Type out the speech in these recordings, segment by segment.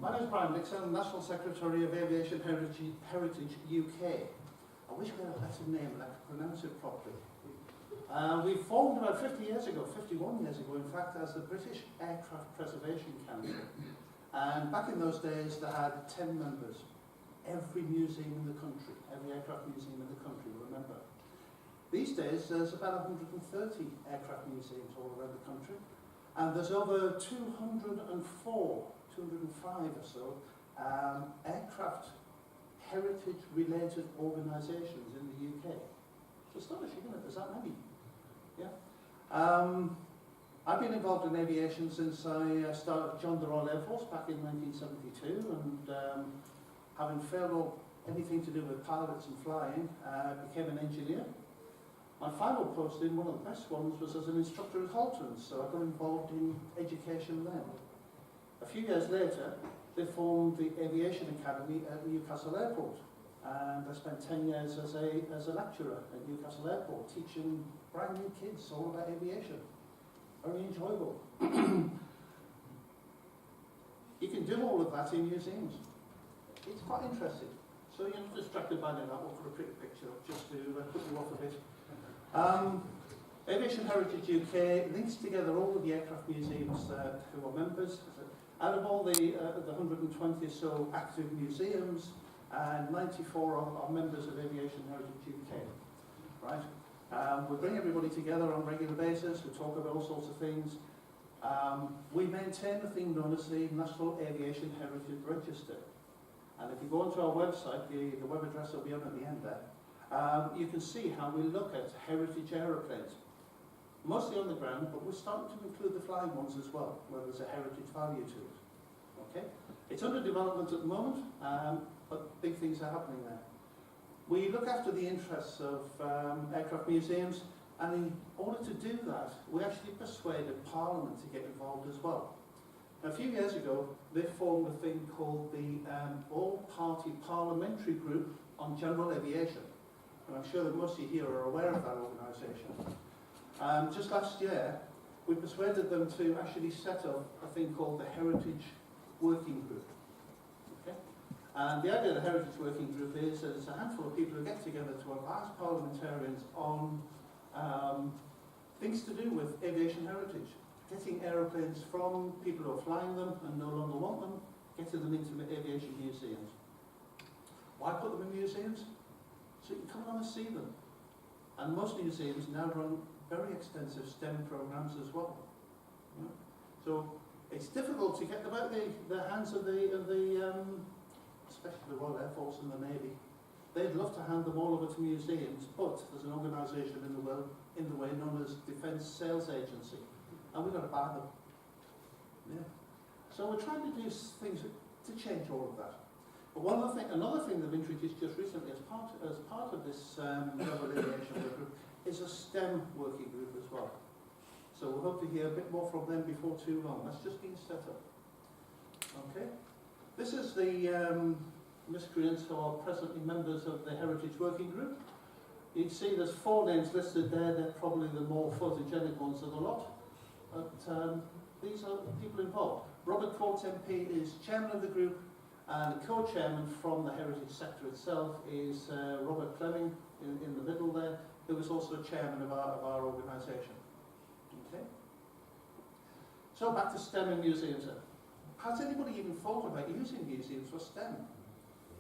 My name is Brian Nixon, National Secretary of Aviation Heritage UK. I wish we had a better name and I could pronounce it properly. We formed about 50 years ago, 51 years ago in fact, as the British Aircraft Preservation Council. And back in those days they had 10 members. Every museum in the country, every aircraft museum in the country, remember. These days there's about 130 aircraft museums all around the country. And there's over 204, 205 or so aircraft heritage-related organisations in the UK. It's astonishing, isn't it? There's that many. Yeah. I've been involved in aviation since I joined the Royal Air Force back in 1972, and having failed anything to do with pilots and flying, I became an engineer. My final posting, one of the best ones, was as an instructor at Haltons, so I got involved in education then. A few years later, they formed the Aviation Academy at Newcastle Airport, and I spent 10 years as a lecturer at Newcastle Airport, teaching brand new kids all about aviation. Very enjoyable. You can do all of that in museums. It's quite interesting. So you're not distracted by that one for a quick picture, just to put you off a bit. Aviation Heritage UK links together all of the aircraft museums who are members. Out of all the 120 or so active museums, 94 are members of Aviation Heritage UK. Right? We bring everybody together on a regular basis, we talk about all sorts of things. We maintain a thing known as the National Aviation Heritage Register. And if you go onto our website, the web address will be on at the end there, you can see how we look at heritage aeroplanes. Mostly on the ground, but we're starting to include the flying ones as well, where there's a heritage value to it. Okay? It's under development at the moment, but big things are happening there. We look after the interests of aircraft museums, and in order to do that, we actually persuaded Parliament to get involved as well. A few years ago, they formed a thing called the All-Party Parliamentary Group on General Aviation. And I'm sure that most of you here are aware of that organisation. Just last year, we persuaded them to actually set up a thing called the Heritage Working Group. Okay? And the idea of the Heritage Working Group is that it's a handful of people who get together to advise parliamentarians on things to do with aviation heritage. Getting aeroplanes from people who are flying them and no longer want them, getting them into aviation museums. Why put them in museums? So you can come along and see them. And most museums now run very extensive STEM programs as well. Yeah. So it's difficult to get them out the hands of the especially the Royal Air Force and the Navy. They'd love to hand them all over to museums, but there's an organisation in the way known as Defence Sales Agency. And we've got to buy them. Yeah. So we're trying to do things to change all of that. But another thing they've introduced just recently as part of this global aviation work group is a STEM working group as well. So we'll hope to hear a bit more from them before too long. That's just been set up. Okay. This is the miscreants who are presently members of the Heritage Working Group. You'd see there's 4 names listed there. They're probably the more photogenic ones of the lot. But these are the people involved. Robert Court MP is chairman of the group, and the co-chairman from the heritage sector itself is Robert Fleming in the middle there, who is also chairman of our organisation. Okay. So back to STEM and museums then. Has anybody even thought about using museums for STEM?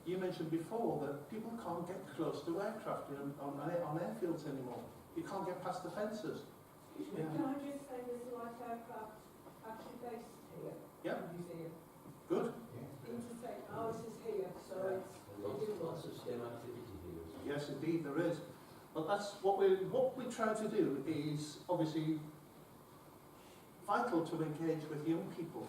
You mentioned before that people can't get close to aircraft on airfields anymore. You can't get past the fences. Yeah. Can I just say there's a light aircraft actually based here? Yeah. In the museum. Good. Interstate. Ours is here, so it's lots of STEM activity here. Yes, indeed, there is. But that's what we try to do is obviously vital to engage with young people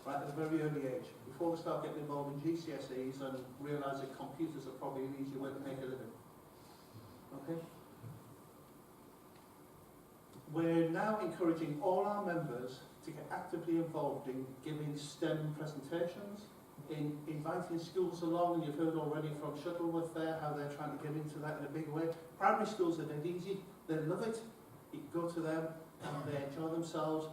right at a very early age, before they start getting involved in GCSEs and realise that computers are probably an easier way to make a living. Okay? We're now encouraging all our members to get actively involved in giving STEM presentations, in inviting schools along, and you've heard already from Shuttleworth there how they're trying to get into that in a big way. Primary schools are dead easy, they love it. You can go to them and they enjoy themselves,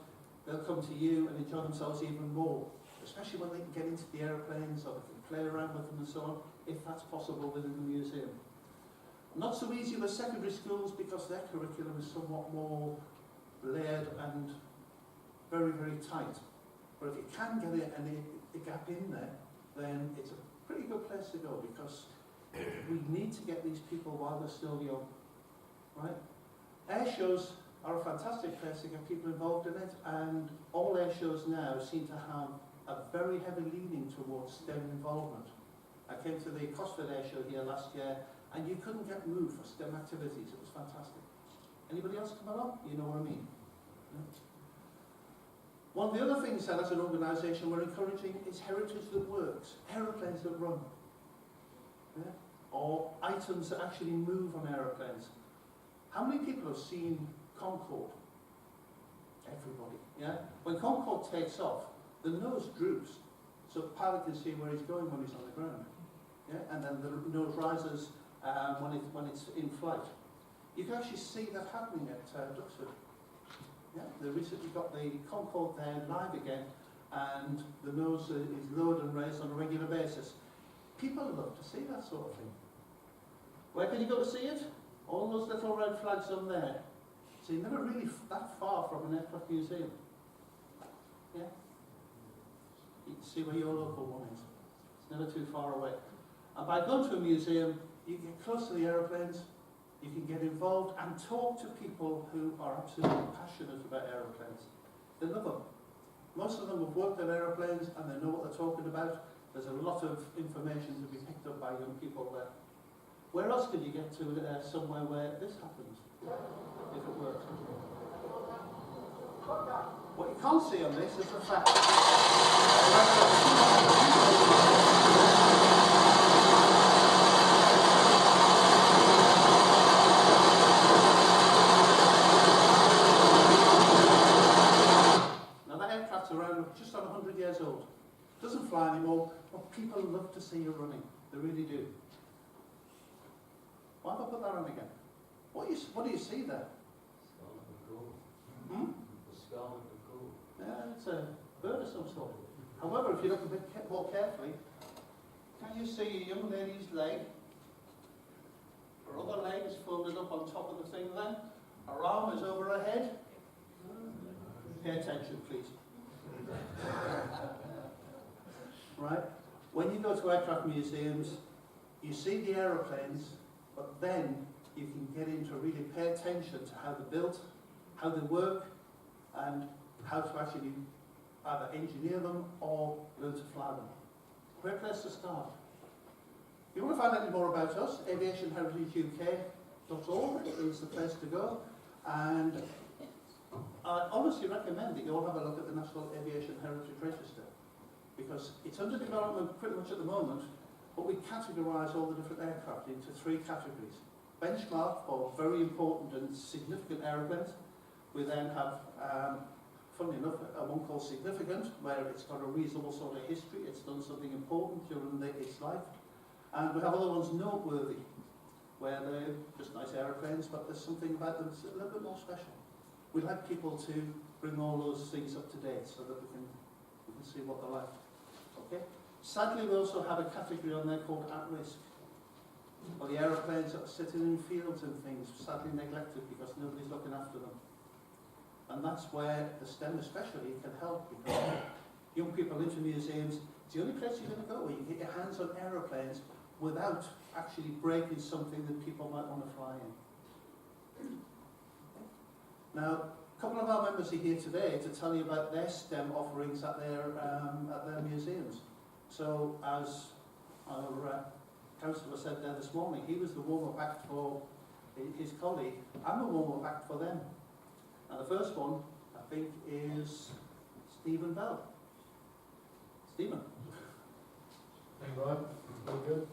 they'll come to you and enjoy themselves even more. The especially when they can get into the aeroplanes or they can play around with them and so on, if that's possible within the museum. Not so easy with secondary schools because their curriculum is somewhat more layered and very, very tight. But if you can get a gap in there, then it's a pretty good place to go, because we need to get these people while they're still young, right? Air shows are a fantastic place to get people involved in it, and all air shows now seem to have a very heavy leaning towards STEM involvement. I came to the Cosford air show here last year, and you couldn't get moved for STEM activities. It was fantastic. Anybody else come along? You know what I mean? Yeah. One of the other things that as an organisation we're encouraging is heritage that works, aeroplanes that run, yeah? Or items that actually move on aeroplanes. How many people have seen Concorde? Everybody, yeah? When Concorde takes off, the nose droops, so the pilot can see where he's going when he's on the ground, yeah? And then the nose rises when it's in flight. You can actually see that happening at Duxford. Yeah, they recently got the Concorde there live again, and the nose is lowered and raised on a regular basis. People love to see that sort of thing. Where can you go to see it? All those little red flags on there. So you're never really that far from an aircraft museum. Yeah? You can see where your local one is. It's never too far away. And by going to a museum, you get close to the aeroplanes, you can get involved and talk to people who are absolutely passionate about aeroplanes. They love them. Most of them have worked on aeroplanes and they know what they're talking about. There's a lot of information to be picked up by young people there. Where else could you get to somewhere where this happens, if it works? What you can't see on this is the fact around just on 100 years old. Doesn't fly anymore, but people love to see you running. They really do. Why have I put that on again? What do you see there? Scarlet and gold. Hmm? The scarlet and gold. Yeah, it's a bird of some sort. However, if you look a bit more carefully, can you see a young lady's leg? Her other leg is folded up on top of the thing there. Her arm is over her head. Pay attention, please. Right? When you go to aircraft museums, you see the aeroplanes, but then you can get into really pay attention to how they're built, how they work, and how to actually either engineer them or learn to fly them. Great place to start. If you want to find out more about us, aviationheritageuk.org is the place to go, and I honestly recommend that you all have a look at the National Aviation Heritage Register, because it's under development pretty much at the moment, but we categorise all the different aircraft into 3 categories. Benchmark for very important and significant aeroplanes. We then have, funnily enough, one called significant, where it's got a reasonable sort of history, it's done something important during its life. And we have other ones noteworthy, where they're just nice aeroplanes, but there's something about them that's a little bit more special. We'd like people to bring all those things up to date so that we can see what they're like. Okay? Sadly, we also have a category on there called at risk. Or the aeroplanes that are sitting in fields and things, sadly neglected because nobody's looking after them. And that's where the STEM especially can help, because young people into museums, it's the only place you're going to go where you get your hands on aeroplanes without actually breaking something that people might want to fly in. Now, a couple of our members are here today to tell you about their STEM offerings at their museums. So, as our councillor said there this morning, he was the warm-up act for his colleague. I'm the warm-up act for them. And the first one, I think, is Stephen Bell. Stephen. Thank you, Ryan. Very good.